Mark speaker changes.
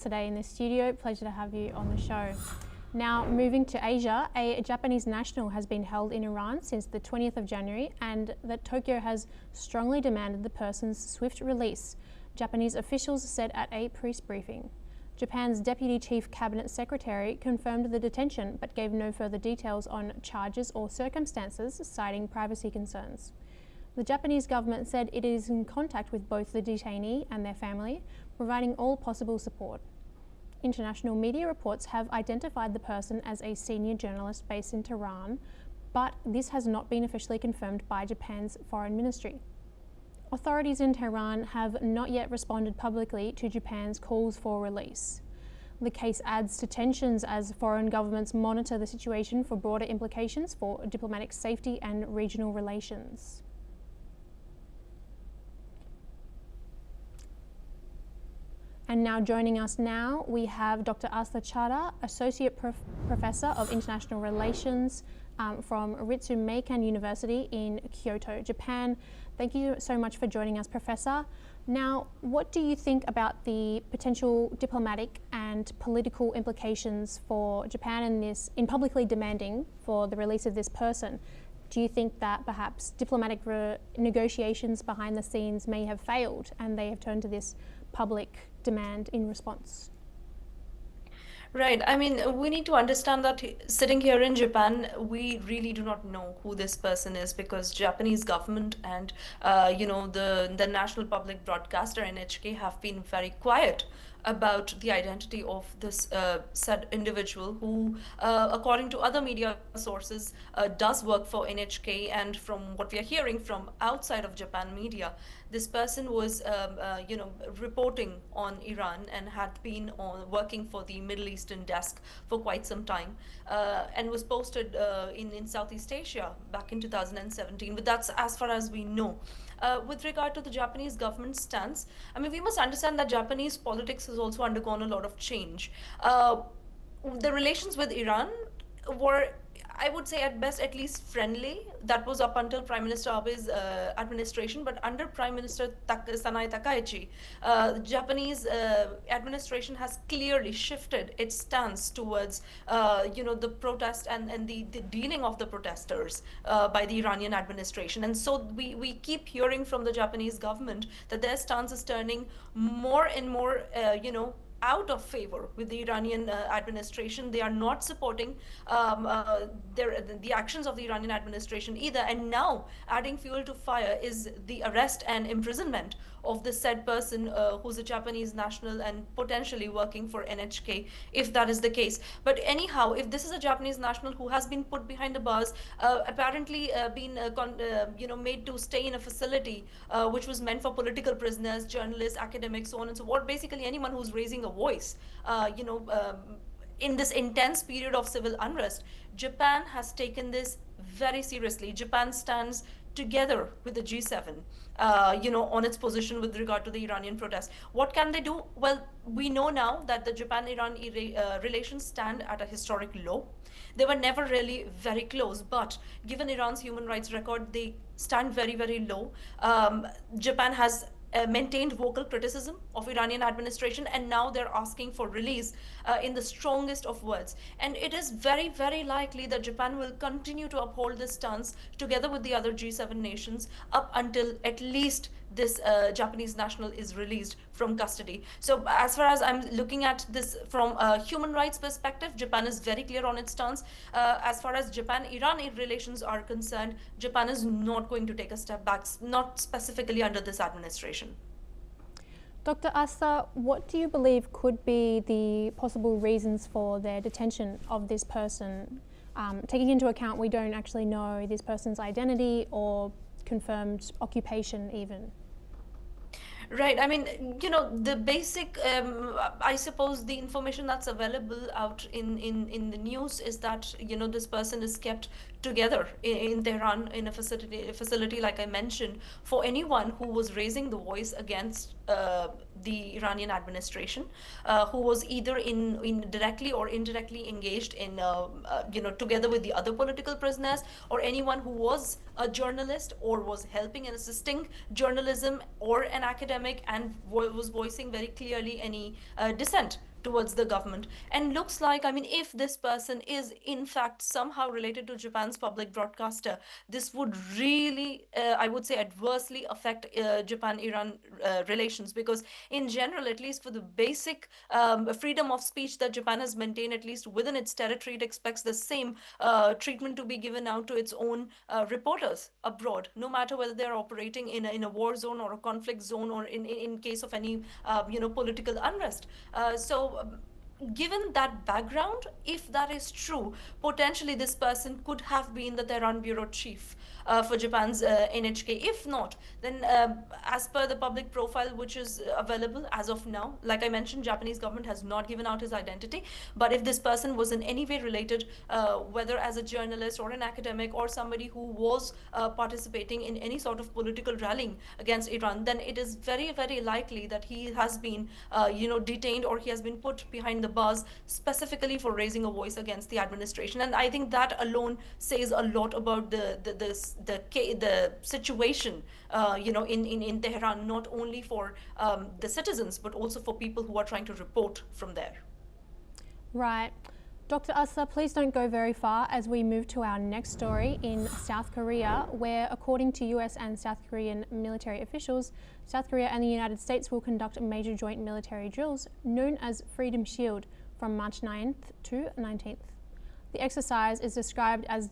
Speaker 1: Today in the studio. Pleasure to have you on the show. Now, moving to Asia, a Japanese national has been held in Iran since the 20th of January, and that Tokyo has strongly demanded the person's swift release, Japanese officials said at a press briefing. Japan's Deputy Chief Cabinet Secretary confirmed the detention but gave no further details on charges or circumstances, citing privacy concerns. The Japanese government said it is in contact with both the detainee and their family, providing all possible support. International media reports have identified the person as a senior journalist based in Tehran, but this has not been officially confirmed by Japan's foreign ministry. Authorities in Tehran have not yet responded publicly to Japan's calls for release. The case adds to tensions as foreign governments monitor the situation for broader implications for diplomatic safety and regional relations. And now joining us now, we have Dr. Asta Chada, Associate Professor of International Relations from Ritsumeikan University in Kyoto, Japan. Thank you so much for joining us, Professor. Now, what do you think about the potential diplomatic and political implications for Japan in publicly demanding for the release of this person? Do you think that perhaps diplomatic negotiations behind the scenes may have failed and they have turned to this public demand in response?
Speaker 2: Right. I mean, we need to understand that sitting here in Japan, we really do not know who this person is because Japanese government and, the national public broadcaster NHK have been very quiet about the identity of this said individual who, according to other media sources, does work for NHK. And from what we are hearing from outside of Japan media, this person was, reporting on Iran and had been working for the Middle Eastern desk for quite some time, and was posted in Southeast Asia back in 2017. But that's as far as we know. With regard to the Japanese government stance, I mean, we must understand that Japanese politics has also undergone a lot of change. The relations with Iran were, I would say at best, at least friendly. That was up until Prime Minister Abe's administration. But under Prime Minister Sanae Takaichi, the Japanese administration has clearly shifted its stance towards, the protest and the dealing of the protesters by the Iranian administration. And so we keep hearing from the Japanese government that their stance is turning more and more, out of favor with the Iranian administration. They are not supporting the actions of the Iranian administration either. And now adding fuel to fire is the arrest and imprisonment of the said person who's a Japanese national and potentially working for NHK, if that is the case. But anyhow, if this is a Japanese national who has been put behind the bars, apparently been made to stay in a facility which was meant for political prisoners, journalists, academics, so on and so forth, basically anyone who's raising a voice, in this intense period of civil unrest, Japan has taken this very seriously. Japan stands together with the G7, on its position with regard to the Iranian protests. What can they do? Well, we know now that the Japan-Iran relations stand at a historic low. They were never really very close, but given Iran's human rights record, they stand very, very low. Japan has maintained vocal criticism of Iranian administration, and now they're asking for release in the strongest of words. And it is very, very likely that Japan will continue to uphold this stance together with the other G7 nations up until at least this Japanese national is released from custody. So as far as I'm looking at this from a human rights perspective, Japan is very clear on its stance. As far as Japan-Iran relations are concerned, Japan is not going to take a step back, not specifically under this administration.
Speaker 1: Dr. Asta, what do you believe could be the possible reasons for their detention of this person? Taking into account we don't actually know this person's identity or confirmed occupation even.
Speaker 2: Right. I mean, the basic, I suppose the information that's available out in the news is that, this person is kept together in Tehran in a facility, like I mentioned, for anyone who was raising the voice against the Iranian administration, who was either in directly or indirectly engaged in, together with the other political prisoners, or anyone who was a journalist or was helping and assisting journalism or an academic and was voicing very clearly any dissent towards the government. And looks like, I mean, if this person is in fact somehow related to Japan's public broadcaster, this would really, I would say, adversely affect Japan-Iran relations, because in general, at least for the basic freedom of speech that Japan has maintained, at least within its territory, it expects the same treatment to be given out to its own reporters abroad, no matter whether they're operating in a war zone or a conflict zone, or in case of any political unrest. Given that background, if that is true, potentially this person could have been the Tehran bureau chief for Japan's NHK. If not, then as per the public profile which is available as of now, like I mentioned, Japanese government has not given out his identity. But if this person was in any way related, whether as a journalist or an academic or somebody who was participating in any sort of political rallying against Iran, then it is very, very likely that he has been, detained, or he has been put behind the bars specifically for raising a voice against the administration. And I think that alone says a lot about the situation, in Tehran, not only for the citizens, but also for people who are trying to report from there.
Speaker 1: Right. Dr. Asa, please don't go very far as we move to our next story in South Korea, where, according to US and South Korean military officials, South Korea and the United States will conduct major joint military drills known as Freedom Shield from March 9th to 19th. The exercise is described as